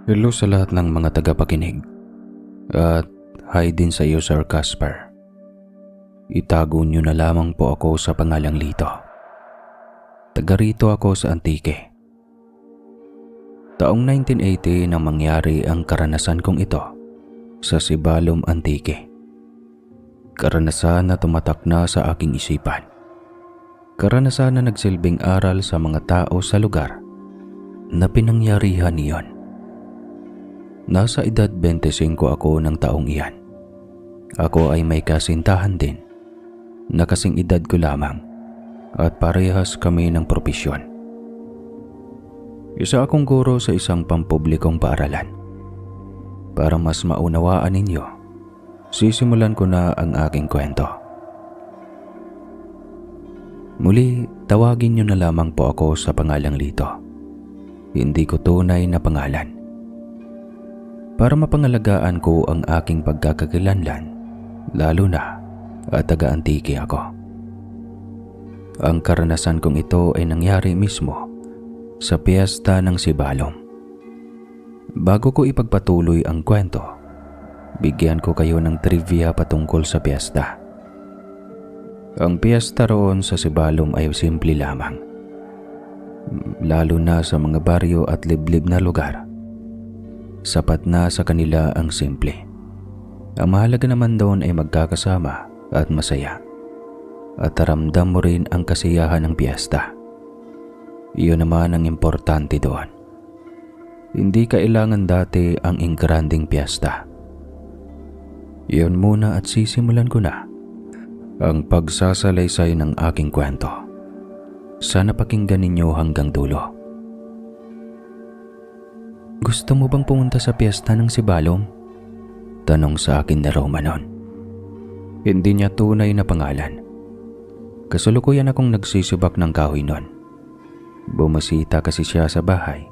Hello sa lahat ng mga tagapakinig. At hi din sa iyo, Sir Casper. Itago niyo na lamang po ako sa pangalang Lito. Taga rito ako sa Antique. Taong 1980 nang mangyari ang karanasan kong ito sa Sibalom, Antique. Karanasan na tumatak na sa aking isipan. Karanasan na nagsilbing aral sa mga tao sa lugar na pinangyarihan niyon. Nasa edad 25 ako ng taong iyan. Ako ay may kasintahan din na kasing edad ko lamang at parehas kami ng propesyon. Isa akong guro sa isang pampublikong paaralan. Para mas maunawaan ninyo, sisimulan ko na ang aking kwento. Muli, tawagin niyo na lamang po ako sa pangalang Lito. Hindi ko tunay na pangalan. Para mapangalagaan ko ang aking pagkakakilanlan, lalo na at taga-Antique ako. Ang karanasan kong ito ay nangyari mismo sa piyesta ng Sibalom. Bago ko ipagpatuloy ang kwento, bigyan ko kayo ng trivia patungkol sa piyesta. Ang piyesta roon sa Sibalom ay simple lamang. Lalo na sa mga baryo at liblib na lugar. Sapat na sa kanila ang simple. Ang mahalaga naman doon ay magkakasama at masaya. At taramdam mo rin ang kasiyahan ng piyesta. Iyon naman ang importante doon. Hindi kailangan dati ang ingranding piyesta. Iyon muna at sisimulan ko na ang pagsasalaysay ng aking kwento. Sana pakinggan ninyo hanggang dulo. Gusto mo bang pumunta sa piyesta ng Sibalom? Tanong sa akin ni Roma noon. Hindi niya tunay na pangalan. Kasalukuyan akong nagsisibak ng kahoy noon. Bumasita kasi siya sa bahay.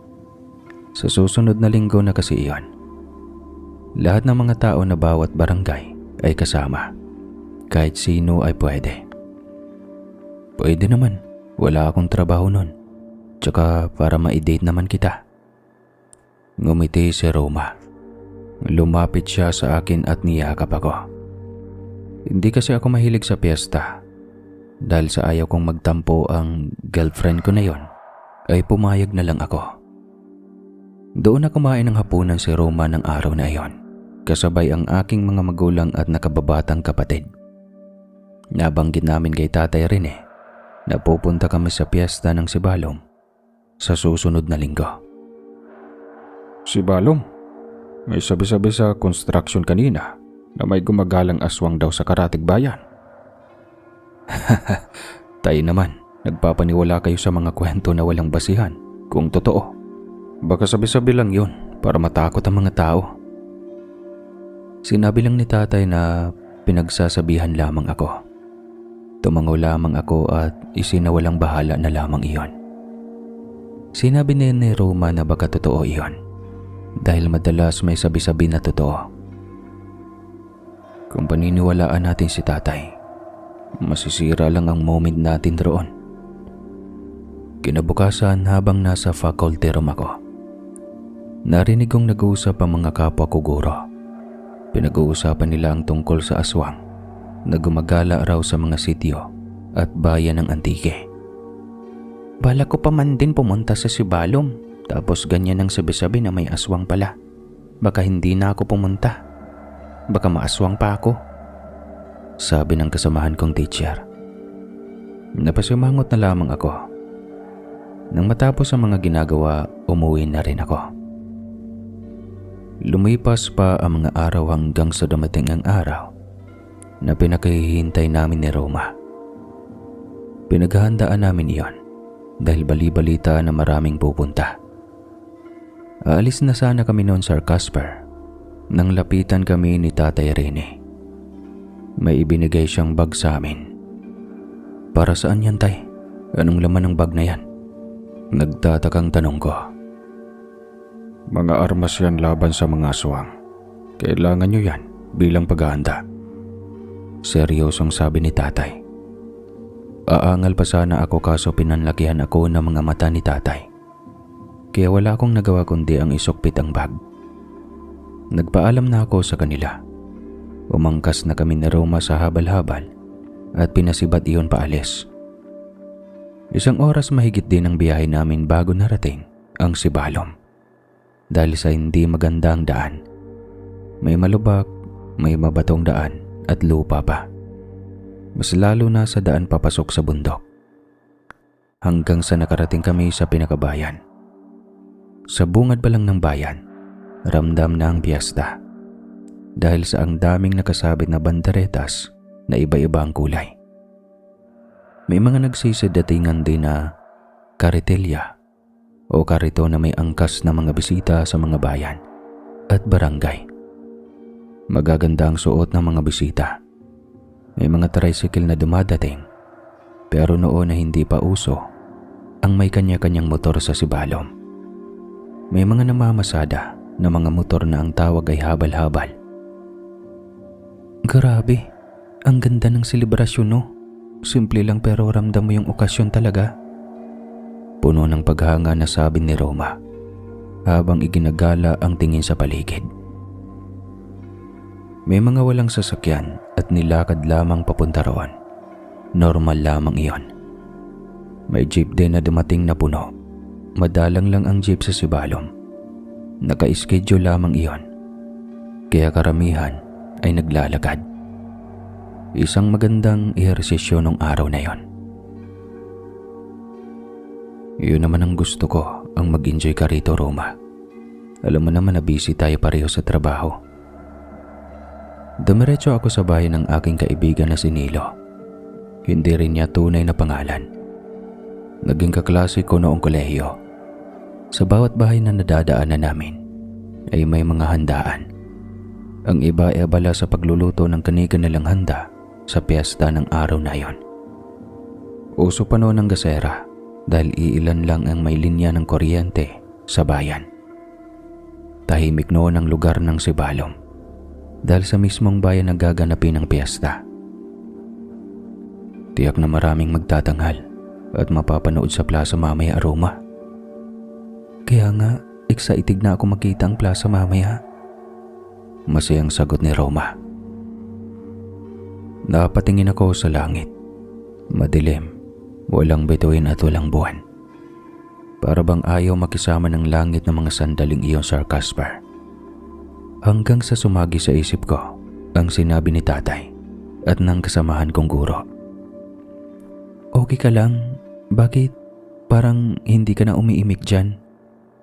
Sa susunod na linggo na kasi iyon. Lahat ng mga tao na bawat barangay ay kasama. Kahit sino ay pwede. Pwede naman. Wala akong trabaho noon. Tsaka para ma-date naman kita. Ngumiti si Roma. Lumapit siya sa akin at niyakap ako. Hindi kasi ako mahilig sa piyesta. Dahil sa ayaw kong magtampo ang girlfriend ko na yon, ay pumayag na lang ako. Doon na kumain ng hapunan si Roma ng araw na iyon, kasabay ang aking mga magulang at nakababatang kapatid. Nabanggit namin kay Tatay Rene na pupunta kami sa piyesta ng Sibalom sa susunod na linggo. Sibalom? May sabi-sabi sa construction kanina na may gumagalang aswang daw sa Karatig Bayan. Tayo naman, nagpapaniwala kayo sa mga kwento na walang basihan kung totoo. Baka sabi-sabi lang yun para matakot ang mga tao. Sinabi lang ni Tatay na pinagsasabihan lamang ako. Tumango lamang ako at isinawalang bahala na lamang iyon. Sinabi ni Roma na baka totoo iyon dahil madalas may sabi-sabi na totoo. Kung paniniwalaan natin si Tatay, masisira lang ang moment natin roon. Kinabukasan habang nasa faculty room ako, narinig kong nag-uusap ang mga kapwa ko guro. Pinag-uusapan nila ang tungkol sa aswang na gumagala raw sa mga sityo at bayan ng Antique. Bala ko pa man din pumunta sa Sibalom, tapos ganyan ang sabi-sabi na may aswang pala. Baka hindi na ako pumunta. Baka maaswang pa ako, sabi ng kasamahan kong teacher. Napasimangot na lamang ako. Nang matapos ang mga ginagawa, umuwi na rin ako. Lumipas pa ang mga araw hanggang sa dumating ang araw na pinakahihintay namin ni Roma. Pinaghahandaan namin iyon dahil bali-balita na maraming pupunta. Aalis na sana kami noon, Sir Casper, nang lapitan kami ni Tatay Rene. May ibinigay siyang bag sa amin. Para saan yan, Tay? Anong laman ng bag na yan? Nagtatakang tanong ko. Mga armas yan laban sa mga aswang. Kailangan nyo yan bilang paghahanda. Seryosong sabi ni Tatay. Aangal pa sana ako kaso pinanlakihan ako ng mga mata ni Tatay. kaya wala akong nagawa kundi ang isukpit ang bag. Nagpaalam na ako sa kanila. Umangkas na kami ni Roma sa habal-habal at pinasibat iyon paalis. 1 oras mahigit din ang biyahe namin bago narating ang Sibalom. Dahil sa hindi magandang daan. May malubak, may mabatong daan at lupa pa. Mas lalo na sa daan papasok sa bundok. Hanggang sa nakarating kami sa pinakabayan. Sa bungad pa lang ng bayan, ramdam na ang piyesta. Dahil sa ang daming nakasabit na banderetas na iba-iba ang kulay. May mga nagsisidatingan din na karitelya o karito na may angkas na mga bisita sa mga bayan at barangay. Magaganda ang suot ng mga bisita. May mga tricycle na dumadating, pero noon na hindi pa uso ang may kanya-kanyang motor sa Sibalom. May mga namamasada na mga motor na ang tawag ay habal-habal. Grabe, ang ganda ng selebrasyon no. Simple lang pero ramdam mo yung okasyon talaga. Puno ng paghanga na sabi ni Roma habang iginagala ang tingin sa paligid. May mga walang sasakyan at nilakad lamang papunta roon. Normal lamang iyon. May jeep din na dumating na puno. Madalang lang ang jeep sa Sibalom. Naka-schedule lamang iyon. Kaya karamihan ay naglalakad. Isang magandang ehersisyo nung araw na iyon. Iyon naman ang gusto ko, ang mag-enjoy ka rito, Roma. Alam mo naman na busy tayo pareho sa trabaho. Dumiretso ako sa bahay ng aking kaibigan na si Nilo. Hindi rin niya tunay na pangalan. Naging kaklase ko noong kolehiyo. Sa bawat bahay na nadadaanan namin ay may mga handaan. Ang iba ay abala sa pagluluto ng kani-kanilang handa sa piyesta ng araw na iyon. Uso pa noon ang gasera dahil iilan lang ang may linya ng kuryente sa bayan. Tahimik noon ang lugar ng Sibalom dahil sa mismong bayan nagaganapin ang piyesta. Tiyak na maraming magtatanghal at mapapanood sa plaza mamaya, Roma. Kaya nga, excited na ako makita ang plaza mamaya. Masayang sagot ni Roma. Napatingin ako sa langit. Madilim, walang bituin at walang buwan. Para bang ayaw makisama ng langit ng mga sandaling iyon, Sir Casper. Hanggang sa sumagi sa isip ko ang sinabi ni tatay at ng kasamahan kong guro. Okay ka lang? Bakit? Parang hindi ka na umiimik dyan.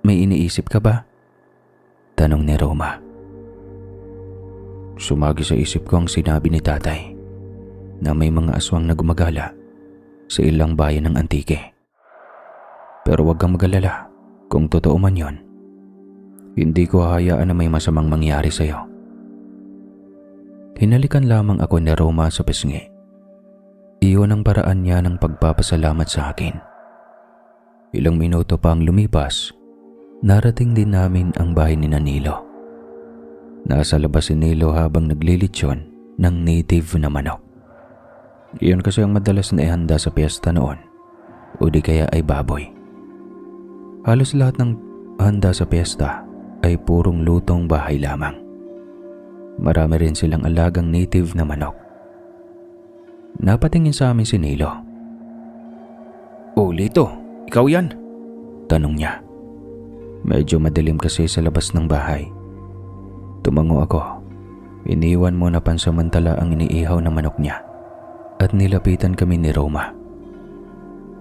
May iniisip ka ba? Tanong ni Roma. Sumagi sa isip ko ang sinabi ni tatay na may mga aswang na gumagala sa ilang bayan ng Antique. Pero huwag kang mag-alala kung totoo man yon. Hindi ko hahayaan na may masamang mangyari sa'yo. Hinalikan lamang ako ni Roma sa pisngi. Iyon ang paraan niya ng pagpapasalamat sa akin. Ilang minuto pa ang lumipas, narating din namin ang bahay ni Nilo. Nasa labas si Nilo habang naglilitsyon ng native na manok. Iyon kasi ang madalas na ihanda sa piyesta noon, o di kaya ay baboy. Halos lahat ng handa sa piyesta ay purong lutong bahay lamang. Marami rin silang alagang native na manok. Napatingin sa amin si Nilo. "Oh, Lito, ikaw yan?" tanong niya. Medyo madilim kasi sa labas ng bahay. Tumango ako. Iniwan mo na pansamantala ang iniihaw na manok niya at nilapitan kami ni Roma.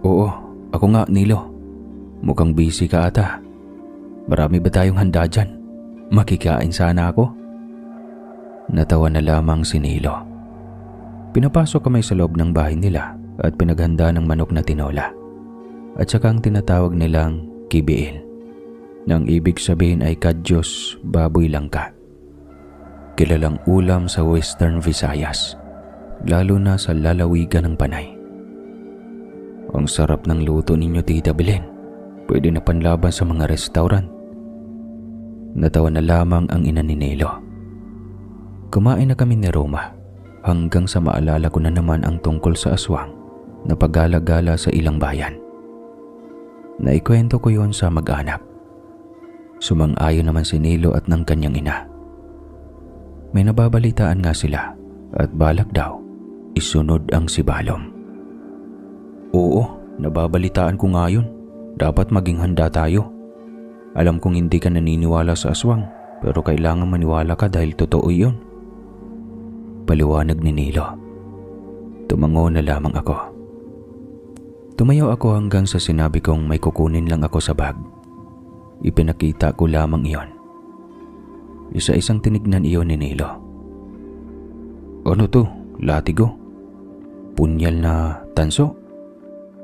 "Oo, ako nga, Nilo. Mukhang busy ka ata. Marami ba tayong handa dyan? Makikain sana ako." Natawa na lamang si Nilo. Pinapasok kami sa loob ng bahay nila at pinaghanda ng manok na tinola at saka ang tinatawag nilang kibiil, nang ibig sabihin ay kadyos baboy langka. Kilalang ulam sa Western Visayas, lalo na sa lalawigan ng Panay. "Ang sarap ng luto ninyo, Tita Belen. Pwede na panlaban sa mga restaurant." Natawa na lamang ang ina ni Nilo. Kumain na kami ni Roma hanggang sa maalala ko na naman ang tungkol sa aswang na paggala-gala sa ilang bayan. Naikwento ko yon sa mag-anak Sumang-ayon naman si Nilo at ng kanyang ina. May nababalitaan nga sila at balak daw isunod ang sibalom. Oo, nababalitaan ko nga yun. Dapat maging handa tayo. Alam kong hindi ka naniniwala sa aswang, pero kailangan maniwala ka dahil totoo yun. Paliwanag ni Nilo. Tumango na lamang ako. Tumayo ako hanggang sa sinabi kong may kukunin lang ako sa bag. Ipinakita ko lamang iyon. Isa-isang tinignan iyon ni Nilo. Ano to? Latigo? Punyal na tanso?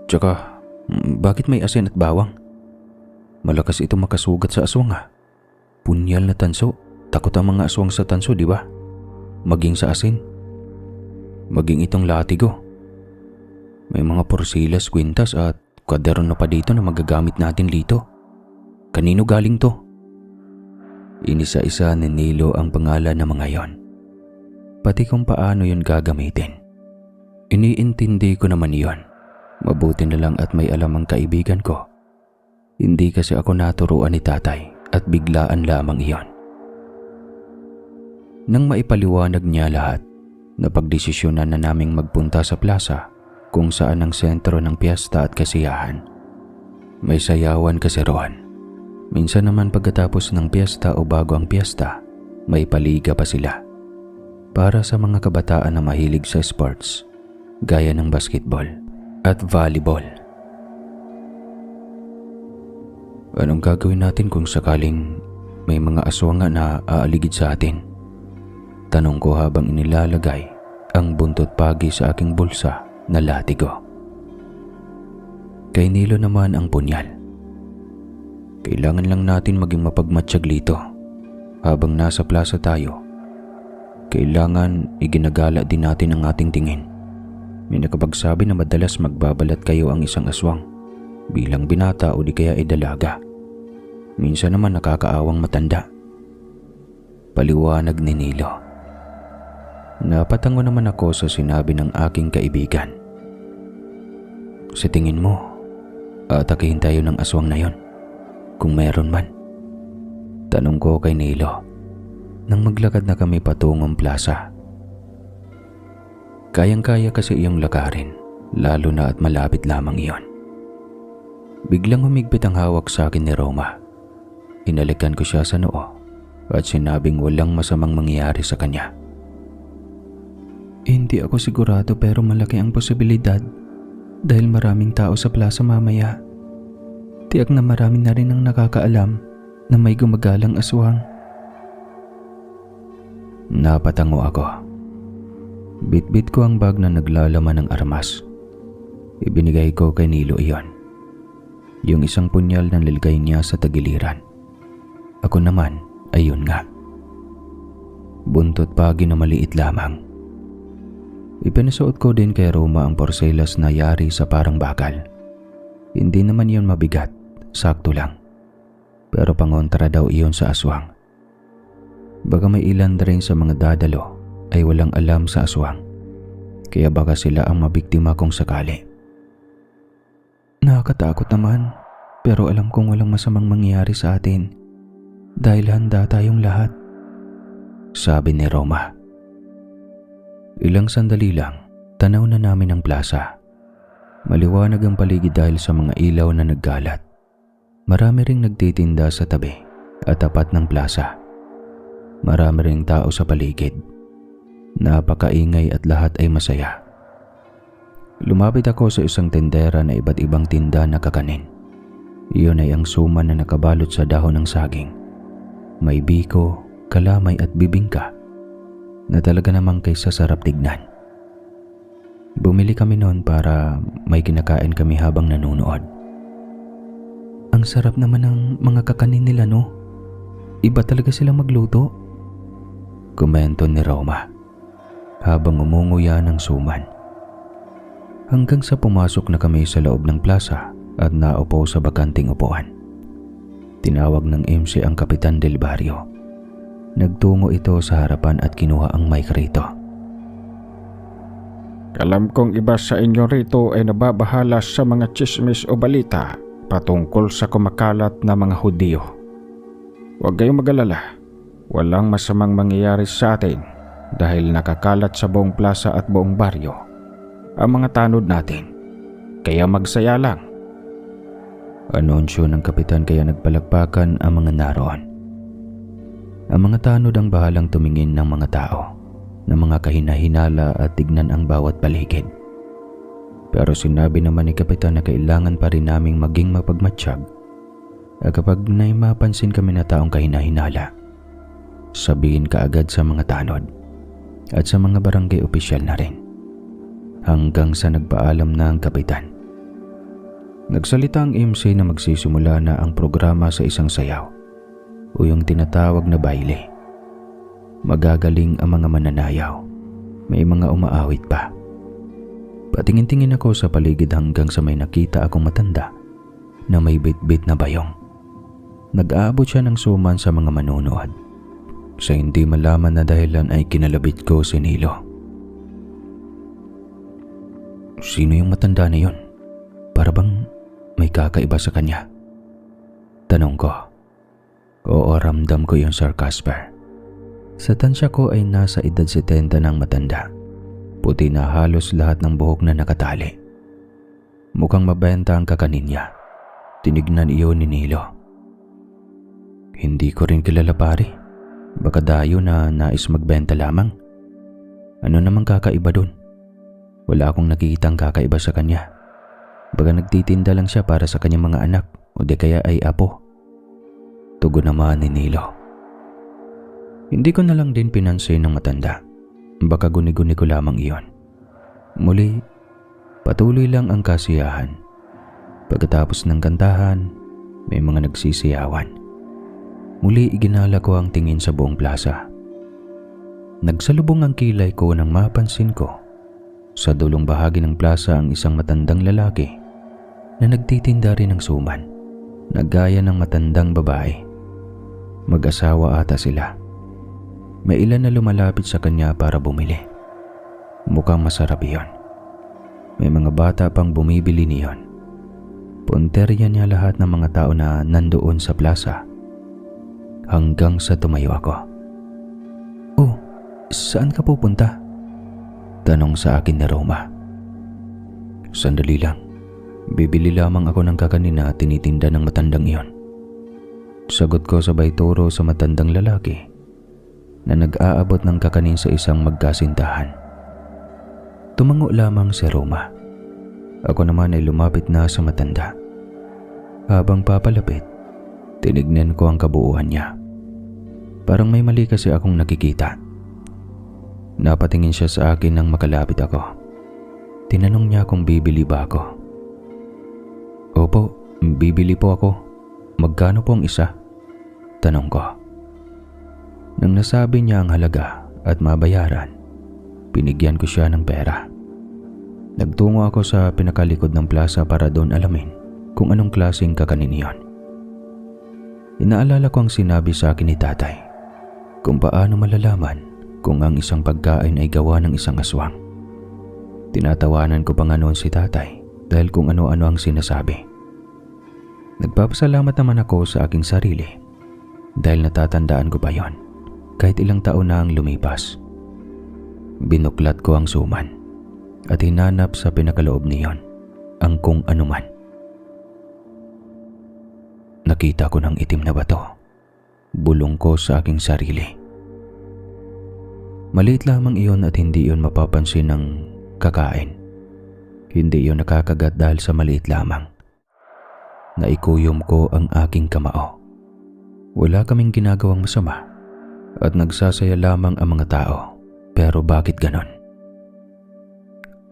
Tsaka, bakit may asin at bawang? Malakas ito makasugat sa aswang ah. Punyal na tanso. Takot ang mga aswang sa tanso, di ba? Maging sa asin. Maging itong latigo. May mga porsilas, kwintas at kwaderno pa dito na magagamit natin dito. Kanino galing to? Inisa-isa ni Nilo ang pangalan ng mga yon. Pati kung paano yun gagamitin. Iniintindi ko naman yon. Mabuti na lang at may alam ang kaibigan ko. Hindi kasi ako naturuan ni tatay at biglaan lamang iyon. Nang maipaliwanag niya lahat, napagdesisyonan na naming magpunta sa plaza kung saan ang sentro ng piyesta at kasiyahan. May sayawan kasi roon. Minsan naman pagkatapos ng piyesta o bago ang piyesta, may paliga pa sila. Para sa mga kabataan na mahilig sa sports, gaya ng basketball at volleyball. Anong gagawin natin kung sakaling may mga aswang na aaligid sa atin? Tanong ko habang inilalagay ang buntot pagi sa aking bulsa na latigo. Kay Nilo naman ang punyal. Kailangan lang natin maging mapagmatsyag dito. Habang nasa plaza tayo, kailangan iginagala din natin ang ating tingin. May nakapagsabi na madalas magbabalat kayo ang isang aswang bilang binata o di kaya ay dalaga. Minsan naman nakakaawang matanda. Paliwanag ni Nilo. Napatango naman ako sa sinabi ng aking kaibigan. Sa tingin mo, atakihin tayo ng aswang na yon? Kung meron man. Tanong ko kay Nilo nang maglakad na kami patungong plaza. Kayang-kaya kasi iyong lakarin, lalo na at malapit lamang iyon. Biglang humigpit ang hawak sa akin ni Roma. Inalikan ko siya sa noo at sinabing walang masamang mangyayari sa kanya. Hindi ako sigurado pero malaki ang posibilidad dahil maraming tao sa plaza mamaya. Tiyak na marami na rin ang nakakaalam na may gumagalang aswang. Napatango ako. Bit-bit ko ang bag na naglalaman ng armas. Ibinigay ko kay Nilo iyon. Yung isang punyal na nilagay niya sa tagiliran. Ako naman, ayun nga. Buntot pagi na maliit lamang. Ipinasuot ko din kay Roma ang porselas na yari sa parang bakal. Hindi naman yun mabigat, sakto lang. Pero pangontra daw iyon sa aswang. Baka may ilan na rin sa mga dadalo ay walang alam sa aswang. Kaya baka sila ang mabiktima kung sakali. Nakakatakot naman, pero alam kong walang masamang mangyayari sa atin. Dahil handa tayong lahat. Sabi ni Roma. Ilang sandali lang, tanaw na namin ang plaza. Maliwanag ang paligid dahil sa mga ilaw na naggalat. Marami ring nagtitinda sa tabi at tapat ng plaza. Marami ring tao sa paligid. Napakaingay at lahat ay masaya. Lumapit ako sa isang tindera na iba't ibang tinda na kakanin. Iyon ay ang suman na nakabalot sa dahon ng saging. May biko, kalamay at bibingka na talaga namang kay sasarap tignan. Bumili kami noon para may kinakain kami habang nanonood. Ang sarap naman ng mga kakanin nila, no? Iba talaga sila magluto. Komento ni Roma habang umunguya ng suman. Hanggang sa pumasok na kami sa loob ng plaza at naupo sa bakanting upuan. Tinawag ng MC ang Kapitan Del Barrio. Nagtungo ito sa harapan at kinuha ang mic rito. Alam kong iba sa inyo rito ay nababahala sa mga chismis o balita patungkol sa kumakalat na mga Hudyo. Huwag kayong mag-alala. Walang masamang mangyayari sa atin dahil nakakalat sa buong plaza at buong baryo ang mga tanod natin. Kaya magsaya lang. Anunsyo ng kapitan kaya nagpalakpakan ang mga naroon. Ang mga tanod ang bahalang tumingin ng mga tao ng mga kahinahinala at tignan ang bawat paligid. Pero sinabi naman ni kapitan na kailangan pa rin naming maging mapagmatsyag at kapag naimapansin kami na taong kahinahinala, sabihin kaagad sa mga tanod at sa mga barangay opisyal na rin. Hanggang sa nagpaalam na ang kapitan. Nagsalita ang MC na magsisimula na ang programa sa isang sayaw o yung tinatawag na baile. Magagaling ang mga mananayaw. May mga umaawit pa. Patingin-tingin ako sa paligid hanggang sa may nakita akong matanda na may bit-bit na bayong. Nag-aabot siya ng suman sa mga manunood. Sa hindi malaman na dahilan ay kinalabit ko si Nilo. Sino yung matanda na yun? Para bang may kakaiba sa kanya? Tanong ko. Oo, ramdam ko yung Sir Casper. Sa tansya ko ay nasa edad 70 ng matanda. Puti na halos lahat ng buhok na nakatali. Mukhang mabenta ang kakanin niya. Tinignan iyon ni Nilo. Hindi ko rin kilala pare. Baka dayo na nais magbenta lamang. Ano namang kakaiba dun? Wala akong nakikitang kakaiba sa kanya. Baka nagtitinda lang siya para sa kanyang mga anak o di kaya ay apo. Tugon naman ni Nilo. Hindi ko na lang din pinansin ng matanda. Baka guni-guni ko lamang iyon. Muli, patuloy lang ang kasiyahan. Pagkatapos ng kantahan, may mga nagsisiyawan. Muli iginala ko ang tingin sa buong plaza. Nagsalubong ang kilay ko nang mapansin ko sa dulong bahagi ng plaza ang isang matandang lalaki na nagtitinda rin ng suman na gaya ng matandang babae. Mag-asawa ata sila. May ilan na lumalapit sa kanya para bumili. Mukhang masarap iyon. May mga bata pang bumibili niyon. Punterya niya lahat ng mga tao na nandoon sa plaza. Hanggang sa tumayo ako. Oh, saan ka pupunta? Tanong sa akin ni Roma. Sandali lang. Bibili lamang ako ng kakanin na tinitinda ng matandang iyon. Sagot ko sabay turo sa matandang lalaki na nag-aabot ng kakanin sa isang magkasintahan. Tumango lamang si Roma. Ako naman ay lumapit na sa matanda. Habang papalapit, tinignan ko ang kabuuan niya. Parang may mali kasi akong nakikita. Napatingin siya sa akin nang makalapit ako. Tinanong niya kung bibili ba ako. Opo, bibili po ako. Magkano po ang isa? Tanong ko. Nang nasabi niya ang halaga at mabayaran, binigyan ko siya ng pera. Nagtungo ako sa pinakalikod ng plaza para doon alamin kung anong klaseng kakanin iyon. Inaalala ko ang sinabi sa akin ni tatay kung paano malalaman kung ang isang pagkain ay gawa ng isang aswang. Tinatawanan ko pa nga noon si tatay dahil kung ano-ano ang sinasabi. Nagpapasalamat naman ako sa aking sarili dahil natatandaan ko pa yon kahit ilang taon na ang lumipas. Binuklat ko ang suman at hinanap sa pinakaloob niyon ang kung anuman. Nakita ko ng itim na bato. Bulong ko sa aking sarili. Maliit lamang iyon at hindi iyon mapapansin ng kakain. Hindi iyon nakakagat dahil sa maliit lamang. Naikuyom ko ang aking kamao. Wala kaming ginagawang masama at nagsasaya lamang ang mga tao. Pero bakit ganon?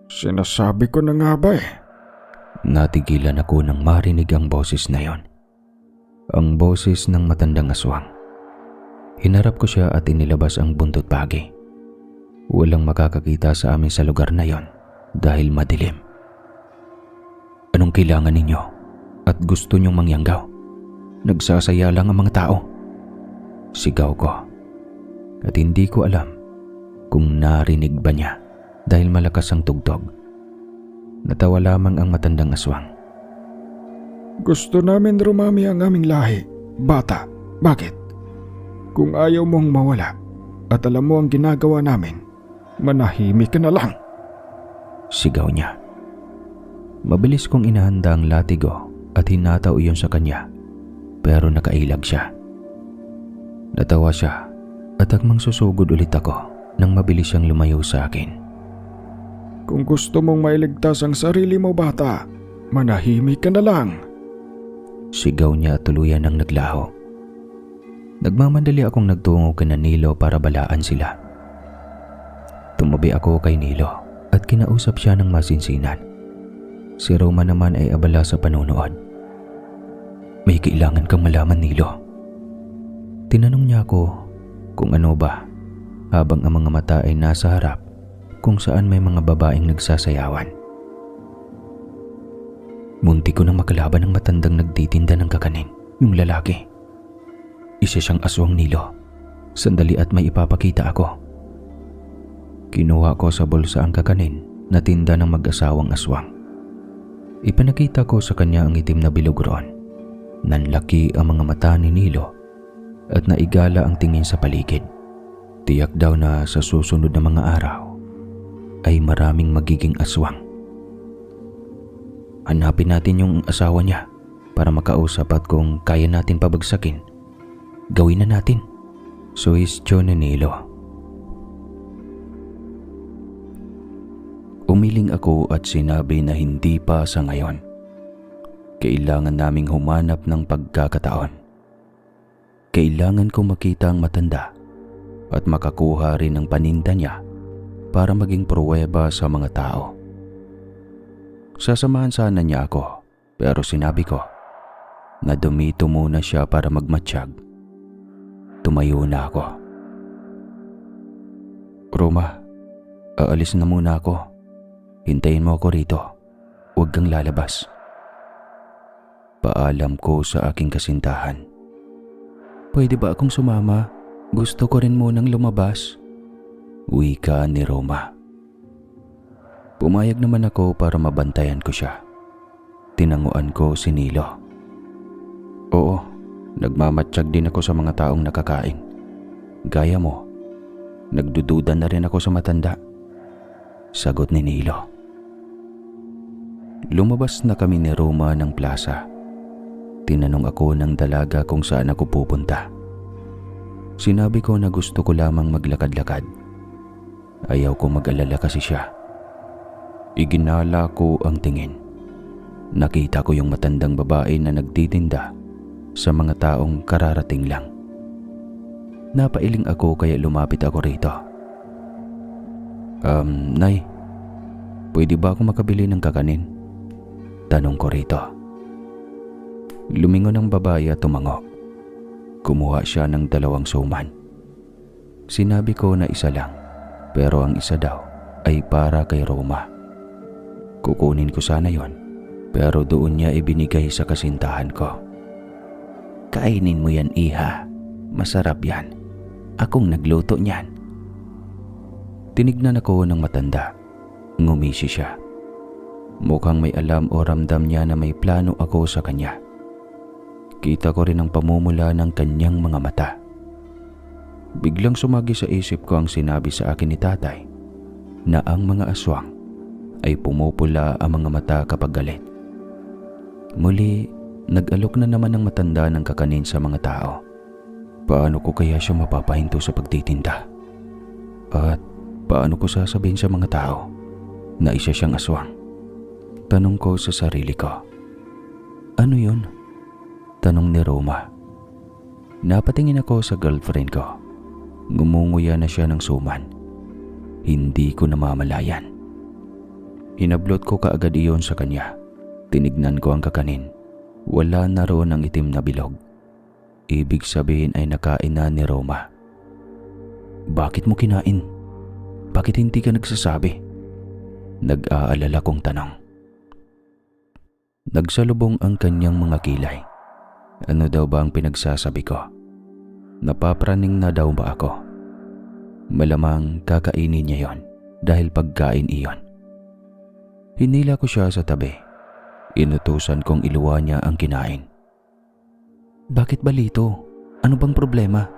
Sinasabi ko na nga ba eh. Natigilan ako nang marinig ang boses na yon. Ang boses ng matandang aswang. Hinarap ko siya at inilabas ang buntot pagi. Walang makakakita sa amin sa lugar na yon dahil madilim. Anong kailangan ninyo? At gusto nyong mangyanggaw? Nagsasaya lang ang mga tao. Sigaw ko. At hindi ko alam kung narinig ba niya dahil malakas ang tugtog. Natawa lamang ang matandang aswang. Gusto namin rumami ang aming lahi. Bata, bakit? Kung ayaw mong mawala at alam mo ang ginagawa namin, manahimik ka na lang. Sigaw niya. Mabilis kong inahanda ang latigo at hinataw iyon sa kanya, pero nakailag siya. Natawa siya at akmang susugod ulit ako nang mabilis siyang lumayo sa akin. Kung gusto mong mailigtas ang sarili mo, bata, manahimik ka na lang. Sigaw niya at tuluyan ng naglaho. Nagmamandali akong nagtungo kina Nilo para balaan sila. Tumabi ako kay Nilo at kinausap siya ng masinsinan. Si Roma naman ay abala sa panunood. May kailangan kang malaman, Nilo. Tinanong niya ako kung ano ba, habang ang mga mata ay nasa harap kung saan may mga babaeng nagsasayawan. Munti ko nang makalaban ng matandang nagtitinda ng kakanin, yung lalaki. Isa siyang aswang, Nilo. Sandali at may ipapakita ako. Kinuha ko sa bulsa ang kakanin na tinda ng mag-asawang aswang. Ipinakita ko sa kanya ang itim na bilog roon. Nanlaki ang mga mata ni Nilo at naigala ang tingin sa paligid. Tiyak daw na sa susunod na mga araw ay maraming magiging aswang. Hanapin natin yung asawa niya para makausap at kung kaya natin pabagsakin, gawin na natin. Suhestyon ni Nilo. Umiling ako at sinabi na hindi pa sa ngayon. Kailangan naming humanap ng pagkakataon. Kailangan ko makita ang matanda at makakuha rin ng paninda niya para maging pruweba sa mga tao. Sasamahan sana niya ako, pero sinabi ko na dumito muna siya para magmatsyag. Tumayo na ako. Roma, aalis na muna ako. Hintayin mo ako rito. Huwag kang lalabas. Paalam ko sa aking kasintahan. Pwede ba akong sumama? Gusto ko rin munang lumabas. Wika ni Roma. Pumayag naman ako para mabantayan ko siya. Tinanguan ko si Nilo. Oo, nagmamatsyag din ako sa mga taong nakakain. Gaya mo, nagdududa na rin ako sa matanda. Sagot ni Nilo. Lumabas na kami ni Roma ng plaza. Tinanong ako ng dalaga kung saan ako pupunta. Sinabi ko na gusto ko lamang maglakad-lakad. Ayaw ko mag-alala kasi siya. Iginala ko ang tingin. Nakita ko yung matandang babae na nagtitinda sa mga taong kararating lang. Napailing ako kaya lumapit ako rito. Nay, pwede ba ako makabili ng kakanin? Tanong ko rito. Lumingon ang babae at tumango. Kumuha siya ng 2 suman. Sinabi ko na isa lang, pero ang isa daw ay para kay Roma. Kukunin ko sana yon, pero doon niya ibinigay sa kasintahan ko. Kainin mo yan, iha. Masarap yan. Akong nagluto niyan. Tinignan ako ng matanda. Ngumisi siya. Mukhang may alam o ramdam niya na may plano ako sa kanya. Kita ko rin ang pamumula ng kanyang mga mata. Biglang sumagi sa isip ko ang sinabi sa akin ni tatay na ang mga aswang ay pumupula ang mga mata kapag galit. Muli, nag-alok na naman ang matanda ng kakanin sa mga tao. Paano ko kaya siya mapapahinto sa pagtitinda? At paano ko sasabihin sa mga tao na isa siyang aswang? Tanong ko sa sarili ko. Ano yun? Tanong ni Roma. Napatingin ako sa girlfriend ko. Ngumunguya na siya ng suman. Hindi ko namamalayan. Hinablot ko kaagad iyon sa kanya. Tinignan ko ang kakanin. Wala na roon ang itim na bilog. Ibig sabihin ay nakain na ni Roma. Bakit mo kinain? Bakit hindi ka nagsasabi? Nag-aalala kong tanong. Nagsalubong ang kanyang mga kilay. Ano daw ba ang pinagsasabi ko? Napapraning na daw ba ako? Malamang kakainin niya yon dahil pagkain iyon. Hinila ko siya sa tabi. Inutusan kong iluwa niya ang kinain. Bakit ba, Lito? Ano bang problema?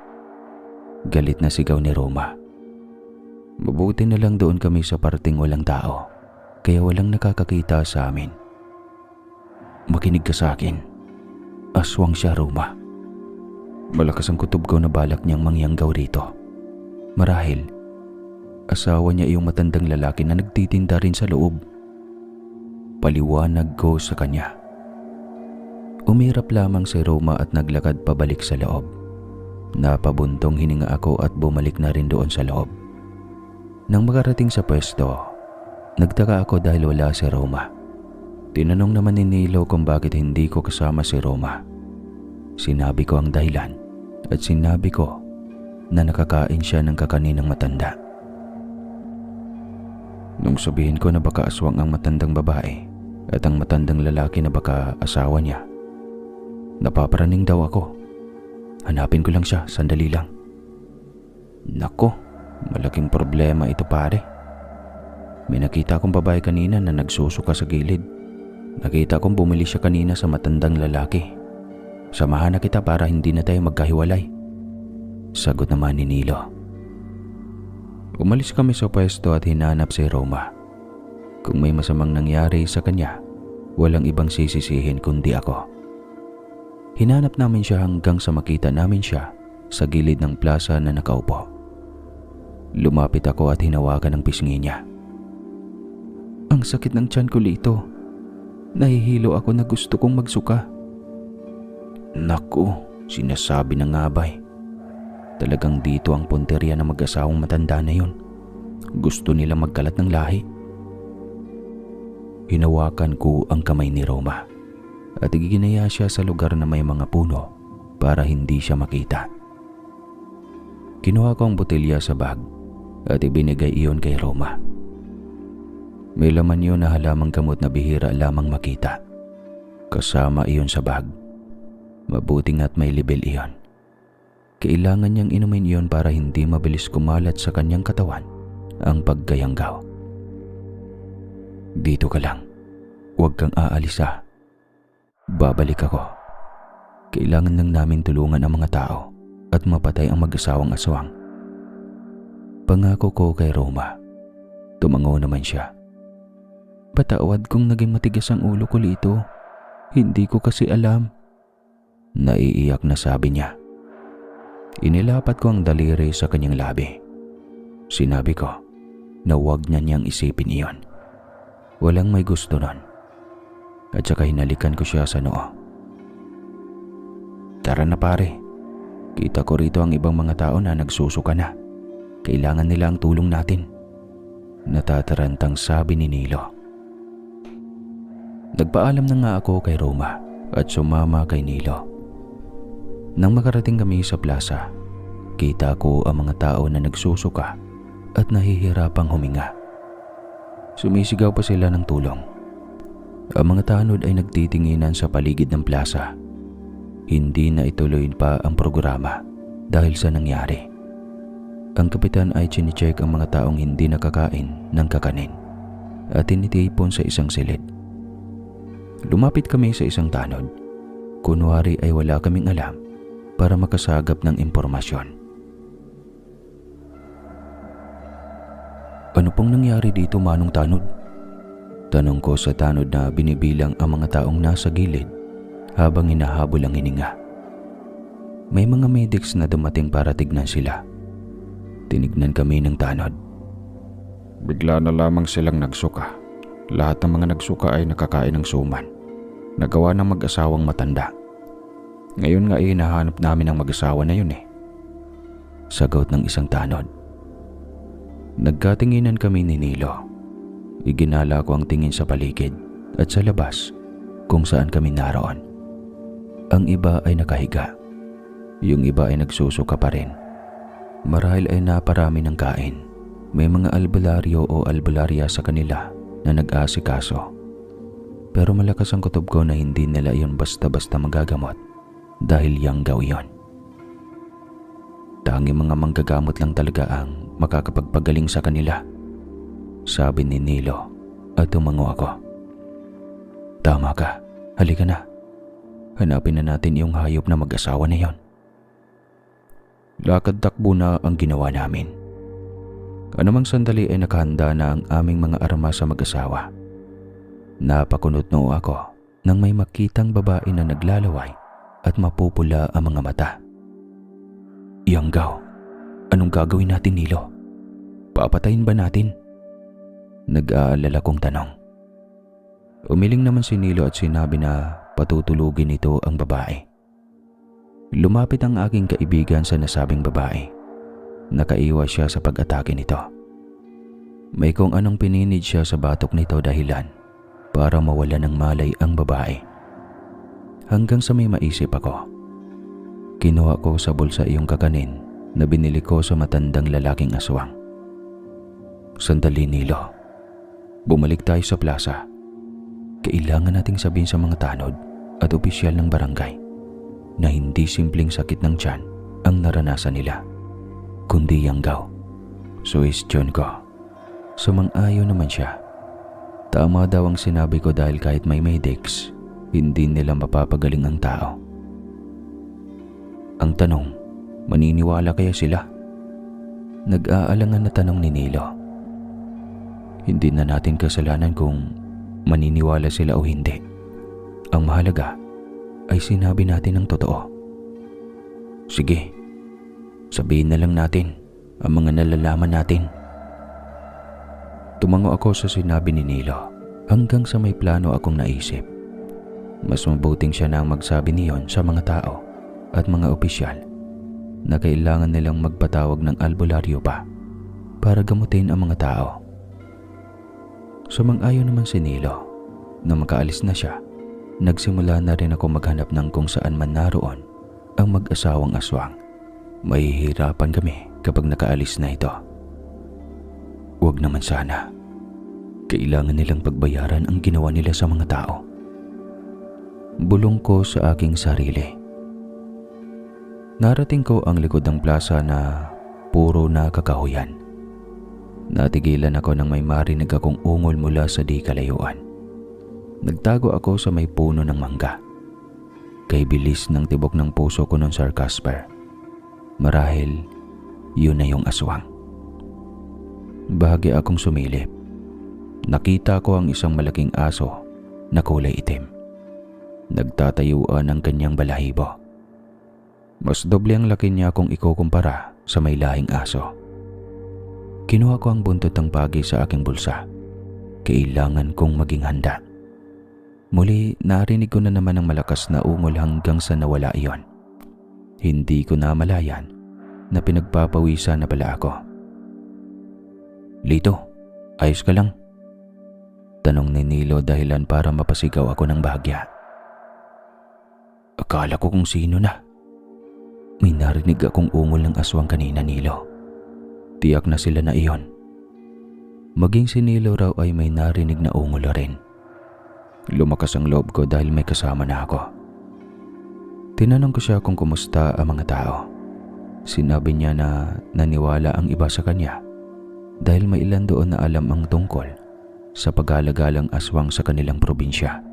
Galit na sigaw ni Roma. Mabuti na lang doon kami sa parting walang tao, kaya walang nakakakita sa amin. Makinig ka sa akin. Aswang siya, Roma. Malakas ang kutob ko na balak niyang mangyanggaw rito. Marahil, asawa niya yung matandang lalaki na nagtitinda rin sa loob. Paliwanag ko sa kanya. Umirap lamang si Roma at naglakad pabalik sa loob. Napabuntong hininga ako at bumalik na rin doon sa loob. Nang makarating sa pwesto, nagtaka ako dahil wala si Roma. Tinanong naman ni Nilo kung bakit hindi ko kasama si Roma. Sinabi ko ang dahilan at sinabi ko na nakakain siya ng kakaninang matanda. Nung sabihin ko na baka aswang ang matandang babae at ang matandang lalaki na baka asawa niya, napaparaning daw ako. Hanapin ko lang siya, sandali lang. Nako, malaking problema ito pare. May nakita akong babae kanina na nagsusuka sa gilid. Nakita kong bumili siya kanina sa matandang lalaki. Samahan na kita para hindi na tayo magkahiwalay. Sagot naman ni Nilo. Umalis kami sa pwesto at hinanap si Roma. Kung may masamang nangyari sa kanya, walang ibang sisisihin kundi ako. Hinanap namin siya hanggang sa makita namin siya sa gilid ng plaza na nakaupo. Lumapit ako at hinawakan ang pisngi niya. Ang sakit ng tiyan ko, Lito. Nahihilo ako na gusto kong magsuka. Naku, sinasabi na nga ba'y. Talagang dito ang punteriya ng mag-asawang matanda na yun. Gusto nila magkalat ng lahi. Hinawakan ko ang kamay ni Roma at iginaya siya sa lugar na may mga puno para hindi siya makita. Kinuha ko ang botelya sa bag at ibinigay iyon kay Roma. May laman yun na halamang gamot na bihira lamang makita. Kasama iyon sa bag. Mabuting at may libel iyon. Kailangan niyang inumin iyon para hindi mabilis kumalat sa kanyang katawan ang paggayanggaw. Dito ka lang. Huwag kang aalis ha. Babalik ako. Kailangan lang namin tulungan ang mga tao at mapatay ang mag-asawang aswang. Pangako ko kay Roma. Tumango naman siya. Patawad kung naging matigas ang ulo ko, Lito. Hindi ko kasi alam. Naiiyak na sabi niya. Inilapat ko ang daliri sa kanyang labi. Sinabi ko na huwag na niyang isipin iyon. Walang may gusto nun. At saka hinalikan ko siya sa noo. Tara na pare. Kita ko rito ang ibang mga tao na nagsusuka na. Kailangan nila ang tulong natin. Natatarantang sabi ni Nilo. Nagpaalam na nga ako kay Roma at sumama kay Nilo. Nang makarating kami sa plaza, kita ko ang mga tao na nagsusuka at nahihirapang huminga. Sumisigaw pa sila ng tulong. Ang mga tanod ay nagtitinginan sa paligid ng plaza. Hindi na ituloy pa ang programa dahil sa nangyari. Ang kapitan ay chine-check ang mga taong hindi nakakain ng kakanin at tinitipon sa isang silid. Lumapit kami sa isang tanod. Kunwari ay wala kaming alam para makasagap ng impormasyon. Ano pong nangyari dito, Manong Tanod? Tanong ko sa tanod na binibilang ang mga taong nasa gilid habang hinahabol ang hininga. May mga medics na dumating para tignan sila. Tinignan kami ng tanod. Bigla na lamang silang nagsuka. Lahat ng mga nagsuka ay nakakain ng suman. Nagawa ng mag-asawang matanda. Ngayon nga hinahanap namin ang mag-asawa na yun eh. Sagot ng isang tanod. Nagkatinginan kami ni Nilo. Iginala ko ang tingin sa paligid at sa labas kung saan kami naroon. Ang iba ay nakahiga. Yung iba ay nagsusuka pa rin. Marahil ay naparami ng kain. May mga albularyo o albularya sa kanila na nag-aasikaso. Pero malakas ang kutob ko na hindi nila iyon basta-basta magagamot dahil yanggaw iyon. Tanging mga manggagamot lang talaga ang makakapagpagaling sa kanila, sabi ni Nilo at tumango ako. Tama ka, halika na. Hanapin na natin yung hayop na mag-asawa na yon. Lakad-takbo na ang ginawa namin. Anumang sandali ay nakahanda na ang aming mga armas sa mag-asawa. Napakunot noo ako nang may makitang babae na naglalaway at mapupula ang mga mata. Yanggaw, anong gagawin natin, Nilo? Papatayin ba natin? Nag-aalala kong tanong. Umiling naman si Nilo at sinabi na patutulugin ito ang babae. Lumapit ang aking kaibigan sa nasabing babae. Nakaiwas siya sa pag-atake nito. May kung anong pininid siya sa batok nito dahilan para mawala ng malay ang babae. Hanggang sa may maisip ako. Kinuha ko sa bulsa iyong kakanin na binili ko sa matandang lalaking aswang. Sandali, Nilo. Bumalik tayo sa plaza. Kailangan nating sabihin sa mga tanod at opisyal ng barangay na hindi simpleng sakit ng tiyan ang naranasan nila, kundi yanggaw. Suwestyon ko. Sumang-ayon naman siya. Tama daw ang sinabi ko dahil kahit may medics, hindi nila mapapagaling ang tao. Ang tanong, maniniwala kaya sila? Nag-aalangan na tanong ni Nilo. Hindi na natin kasalanan kung maniniwala sila o hindi. Ang mahalaga ay sinabi natin ang totoo. Sige, sabihin na lang natin ang mga nalalaman natin. Tumango ako sa sinabi ni Nilo hanggang sa may plano akong naisip. Mas mabuting siya na ang magsabi niyon sa mga tao at mga opisyal na kailangan nilang magpatawag ng albularyo pa para gamutin ang mga tao. Sumang-ayon naman si Nilo. Nang makaalis na siya, nagsimula na rin ako maghanap ng kung saan man naroon ang mag-asawang aswang. Mahihirapan kami kapag nakaalis na ito. Huwag naman sana. Kailangan nilang pagbayaran ang ginawa nila sa mga tao. Bulong ko sa aking sarili. Narating ko ang likod ng plaza na puro na kakahuyan. Natigilan ako nang may marinig akong ungol mula sa di kalayuan. Nagtago ako sa may puno ng mangga. Kay bilis ng tibok ng puso ko nun, Sir Casper. Marahil, yun na yung aswang. Bahagi akong sumilip. Nakita ko ang isang malaking aso na kulay itim. Nagtatayuan ang kanyang balahibo. Mas doble ang laki niya kung ikukumpara sa may lahing aso. Kinuha ko ang buntot ng pagi sa aking bulsa. Kailangan kong maging handa. Muli, narinig ko na naman ang malakas na ungol hanggang sa nawala iyon. Hindi ko namalayan na pinagpapawisan na pala ako. Lito, ayos ka lang? Tanong ni Nilo dahilan para mapasigaw ako ng bahagya. Akala ko kung sino na. May narinig akong ungol ng aswang kanina, Nilo. Tiyak na sila na iyon. Maging si Nilo raw ay may narinig na ungol rin. Lumakas ang loob ko dahil may kasama na ako. Tinanong ko siya kung kumusta ang mga tao. Sinabi niya na naniwala ang iba sa kanya dahil may ilan doon na alam ang tungkol sa pag-alagalang aswang sa kanilang probinsya.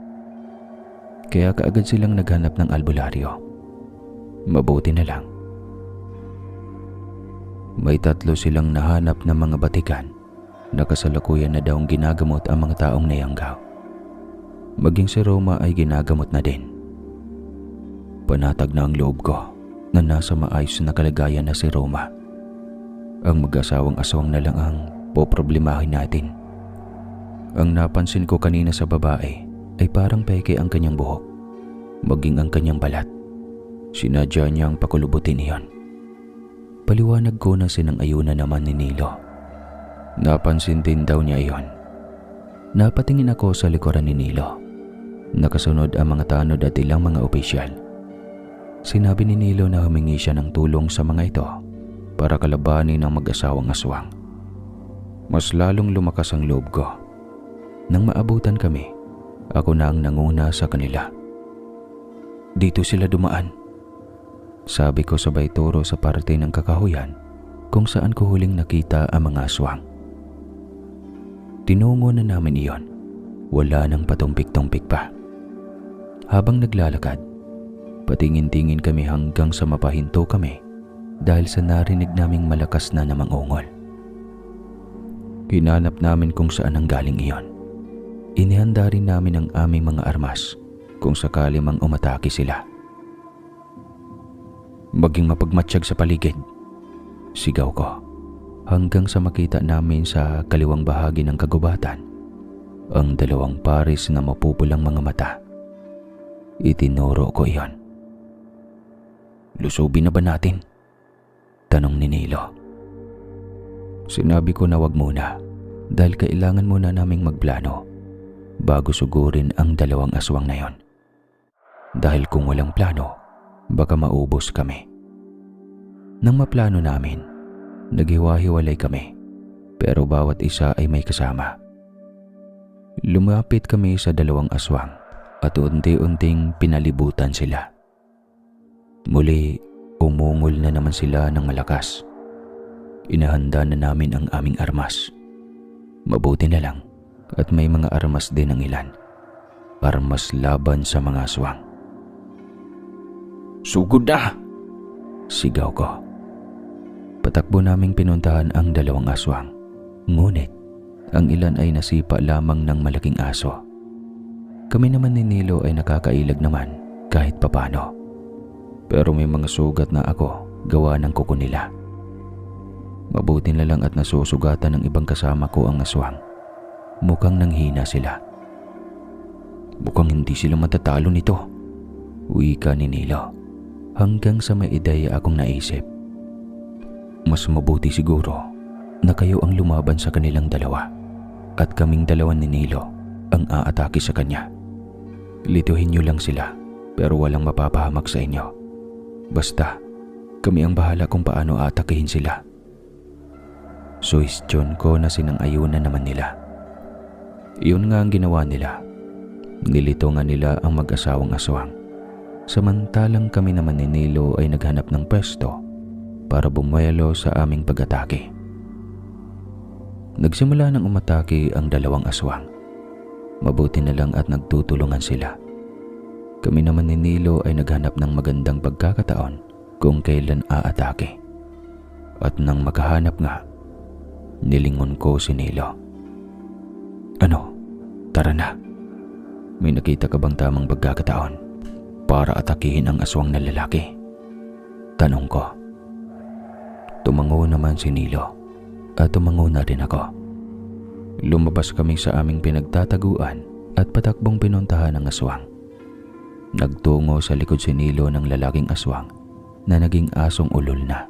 Kaya kaagad silang naghanap ng albularyo. Mabuti na lang. May 3 silang nahanap na mga batikan na kasalukuyan na daw ginagamot ang mga taong nayanggaw. Maging si Roma ay ginagamot na din. Panatag na ang loob ko na nasa maayos na kalagayan na si Roma. Ang mag-asawang aswang na lang ang poproblemahin natin. Ang napansin ko kanina sa babae ay parang peke ang kanyang buhok, maging ang kanyang balat. Sinadya niyang pakulubutin iyon. Paliwanag ko na sinang-ayunan naman ni Nilo. Napansin din daw niya iyon. Napatingin ako sa likuran ni Nilo. Nakasunod ang mga tanod at ilang mga opisyal. Sinabi ni Nilo na humingi siya ng tulong sa mga ito para kalabanin ang mag-asawang aswang. Mas lalong lumakas ang loob ko. Nang maabutan kami, ako na ang nanguna sa kanila. Dito sila dumaan. Sabi ko sabay turo sa parte ng kakahuyan kung saan ko huling nakita ang mga aswang. Tinungo na namin iyon. Wala nang patumpik-tumpik pa. Habang naglalakad, patingin-tingin kami hanggang sa mapahinto kami dahil sa narinig naming malakas na namang ungol. Hinanap namin kung saan ang galing iyon. Inihanda rin namin ang aming mga armas kung sakali mang umatake sila. Maging mapagmatsyag sa paligid, sigaw ko, hanggang sa makita namin sa kaliwang bahagi ng kagubatan ang dalawang pares na mapupulang mga mata. Itinuro ko iyon. Lusubin na ba natin? Tanong ni Nilo. Sinabi ko na wag muna dahil kailangan muna naming magplano bago sugurin ang dalawang aswang na yon. Dahil kung walang plano, baka maubos kami. Nang maplano namin, naghiwa-hiwalay kami pero bawat isa ay may kasama. Lumapit kami sa dalawang aswang at unti-unting pinalibutan sila. Muli, umungol na naman sila ng malakas. Inahanda na namin ang aming armas. Mabuti na lang at may mga armas din ang ilan. Armas laban sa mga aswang. Sugod na! Sigaw ko. Patakbo naming pinuntahan ang dalawang aswang. Ngunit, ang ilan ay nasipa lamang ng malaking aso. Kami naman ni Nilo ay nakakailag naman kahit papano. Pero may mga sugat na ako gawa ng kuko nila. Mabuti na lang at nasusugatan ng ibang kasama ko ang aswang. Mukhang nanghina sila. Mukhang hindi sila matatalo nito, wika ni Nilo. Hanggang sa may ideya akong naisip. Mas mabuti siguro na kayo ang lumaban sa kanilang dalawa at kaming dalawa ni Nilo ang aatake sa kanya. Lituhin niyo lang sila pero walang mapapahamak sa inyo. Basta, kami ang bahala kung paano atakihin sila. Suhestyon ko na sinang-ayunan naman nila. Iyon nga ang ginawa nila. Nilito nga nila ang mag-asawang aswang. Samantalang kami naman ni Nilo ay naghanap ng pwesto para bumuelo sa aming pag-atake. Nagsimula ng umatake ang dalawang aswang. Mabuti na lang at nagtutulungan sila. Kami naman ni Nilo ay naghanap ng magandang pagkakataon kung kailan aatake. At nang makahanap nga, nilingon ko si Nilo. Ano? Tara na. May nakita ka bang tamang pagkakataon para atakihin ang aswang na lalaki? Tanong ko. Tumango naman si Nilo at tumango na rin ako. Lumabas kami sa aming pinagtataguan at patakbong pinuntahan ang aswang. Nagtungo sa likod si Nilo ng lalaking aswang na naging asong ulol na.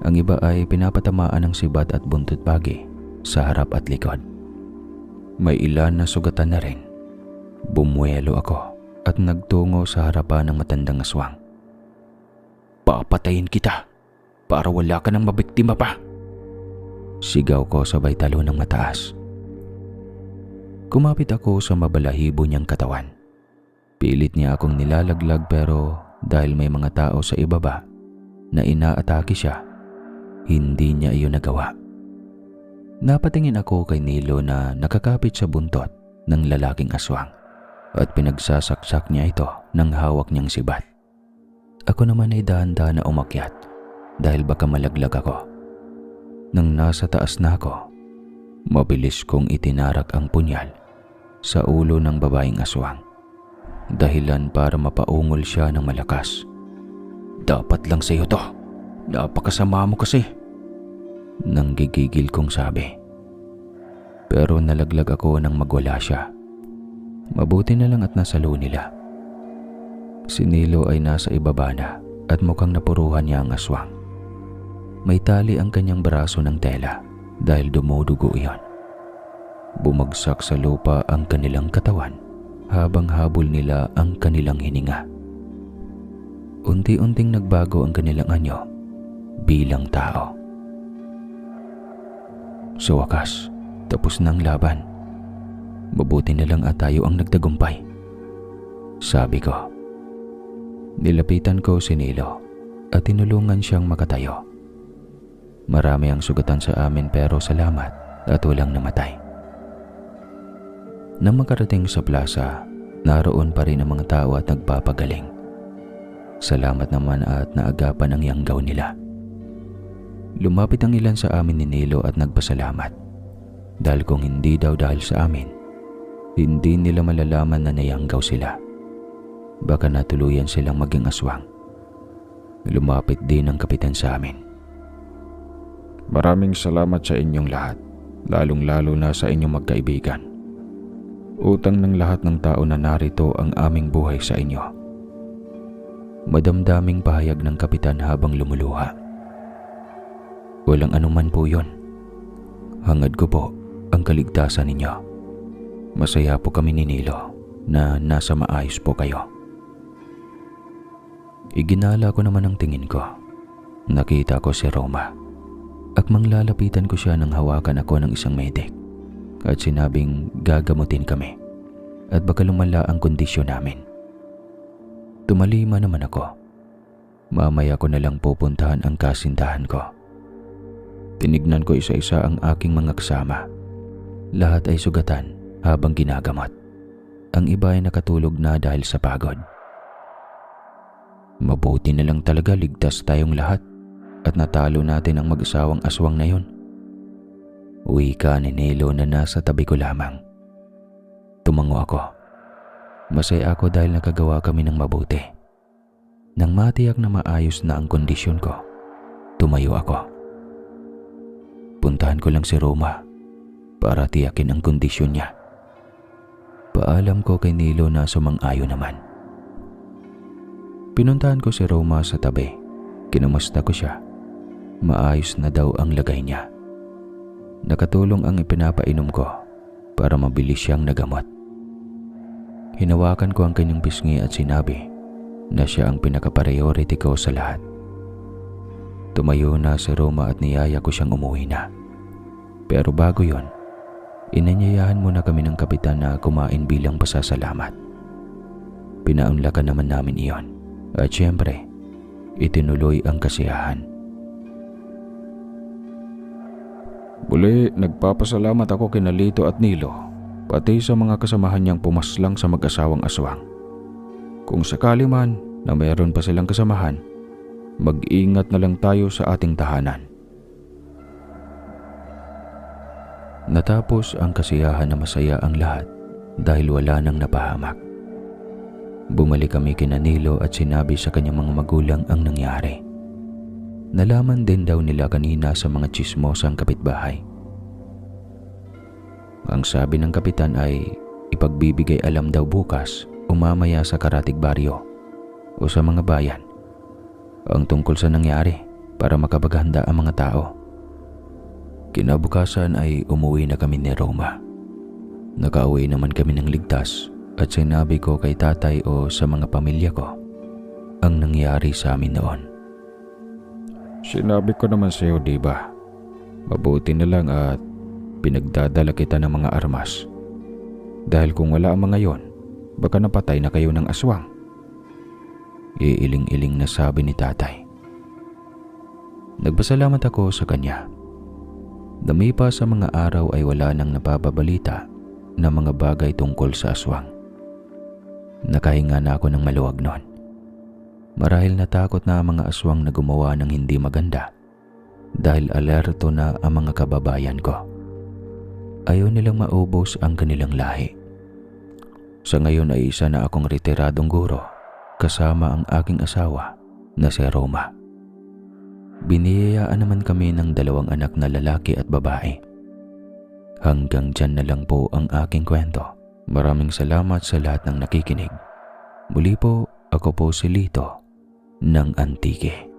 Ang iba ay pinapatamaan ng sibat at buntot pagi sa harap at likod. May ilan na sugatan na rin. Bumuelo ako at nagtungo sa harapan ng matandang aswang. Papatayin kita para wala ka nang mabiktima pa! Sigaw ko sabay talo ng mataas. Kumapit ako sa mabalahibo niyang katawan. Pilit niya akong nilalaglag pero dahil may mga tao sa ibaba na inaatake siya, hindi niya iyon nagawa. Napatingin ako kay Nilo na nakakapit sa buntot ng lalaking aswang at pinagsasaksak niya ito ng hawak niyang sibat. Ako naman ay dahan-dahan na umakyat dahil baka malaglag ako. Nang nasa taas na ako, mabilis kong itinarak ang punyal sa ulo ng babaeng aswang. Dahilan para mapaungol siya ng malakas. Dapat lang sa'yo to. Napakasama mo kasi. Nanggigigil kong sabi. Pero nalaglag ako nang magwala siya. Mabuti na lang at nasalo nila. Si Nilo ay nasa ibaba na at mukhang napuruhan niya ang aswang. May tali ang kanyang braso ng tela dahil dumudugo iyon. Bumagsak sa lupa ang kanilang katawan habang habol nila ang kanilang hininga. Unti-unting nagbago ang kanilang anyo bilang tao. Sa wakas, tapos na ang laban. Mabuti na lang at tayo ang nagtagumpay, sabi ko. Nilapitan ko si Nilo at tinulungan siyang makatayo. Marami ang sugatan sa amin pero salamat at walang namatay. Nang makarating sa plaza, naroon pa rin ang mga tao at nagpapagaling. Salamat naman at naagapan ang yanggaw nila. Lumapit ang ilan sa amin ni Nilo at nagpasalamat. Dahil kung hindi daw dahil sa amin, hindi nila malalaman na nayanggaw sila. Baka natuluyan silang maging aswang. Lumapit din ang kapitan sa amin. Maraming salamat sa inyong lahat, lalong-lalo na sa inyong magkaibigan. Utang ng lahat ng tao na narito ang aming buhay sa inyo. Madamdaming pahayag ng kapitan habang lumuluha. Walang anuman po yon. Hangad ko po ang kaligtasan ninyo. Masaya po kami ni Nilo na nasa maayos po kayo. Iginala ko naman ang tingin ko. Nakita ko si Roma. Akmang lalapitan ko siya nang hawakan ako ng isang medik at sinabing gagamutin kami at baka lumala ang kondisyon namin. Tumalima naman ako. Mamaya ko na lang pupuntahan ang kasintahan ko. Tinignan ko isa-isa ang aking mga kasama. Lahat ay sugatan habang ginagamot. Ang iba ay nakatulog na dahil sa pagod. Mabuti na lang talaga ligtas tayong lahat at natalo natin ang mag-asawang aswang na yun. Wika ni Nilo na nasa tabi ko lamang. Tumango ako. Masaya ako dahil nakagawa kami ng mabuti. Nang matiyak na maayos na ang kondisyon ko, tumayo ako. Puntahan ko lang si Roma para tiyakin ang kondisyon niya. Paalam ko kay Nilo na sumang-ayon naman. Pinuntahan ko si Roma sa tabi. Kinumusta ko siya. Maayos na daw ang lagay niya. Nakatulong ang ipinapainom ko para mabilis siyang nagamot. Hinawakan ko ang kanyang pisngi at sinabi na siya ang pinaka-priority ko sa lahat. Tumayo na si Roma at niyaya ko siyang umuwi na. Pero bago yon, inanyayahan muna kami ng kapitan na kumain bilang pasasalamat. Pinaunlakan naman namin iyon at siyempre, itinuloy ang kasiyahan. Muli, nagpapasalamat ako kina Lito at Nilo, pati sa mga kasamahan niyang pumaslang sa mag-asawang aswang. Kung sakali man na mayroon pa silang kasamahan, mag-ingat na lang tayo sa ating tahanan. Natapos ang kasiyahan na masaya ang lahat dahil wala nang napahamak. Bumalik kami kina Nilo at sinabi sa kanyang mga magulang ang nangyari. Nalaman din daw nila kanina sa mga tsismosang kapitbahay. Ang sabi ng kapitan ay ipagbibigay alam daw bukas o mamaya sa Karatig Baryo o sa mga bayan ang tungkol sa nangyari para makapaghanda ang mga tao. Kinabukasan ay umuwi na kami ni Roma. Nakauwi naman kami ng ligtas at sinabi ko kay tatay o sa mga pamilya ko ang nangyari sa amin noon. Sinabi ko naman sa iyo, diba? Mabuti na lang at pinagdadala kita ng mga armas. Dahil kung wala ang mga yon, baka napatay na kayo ng aswang. Iiling-iling na sabi ni tatay. Nagpasalamat ako sa kanya. Damipa sa mga araw ay wala nang napapabalita na mga bagay tungkol sa aswang. Nakahinga na ako ng maluwag noon. Marahil natakot na ang mga aswang na gumawa ng hindi maganda dahil alerto na ang mga kababayan ko. Ayaw nilang maubos ang kanilang lahi. Sa ngayon ay isa na akong retiradong guro kasama ang aking asawa na si Roma. Biniyayaan naman kami ng 2 anak na lalaki at babae. Hanggang dyan na lang po ang aking kwento. Maraming salamat sa lahat ng nakikinig. Muli po, ako po si Lito ng Antique.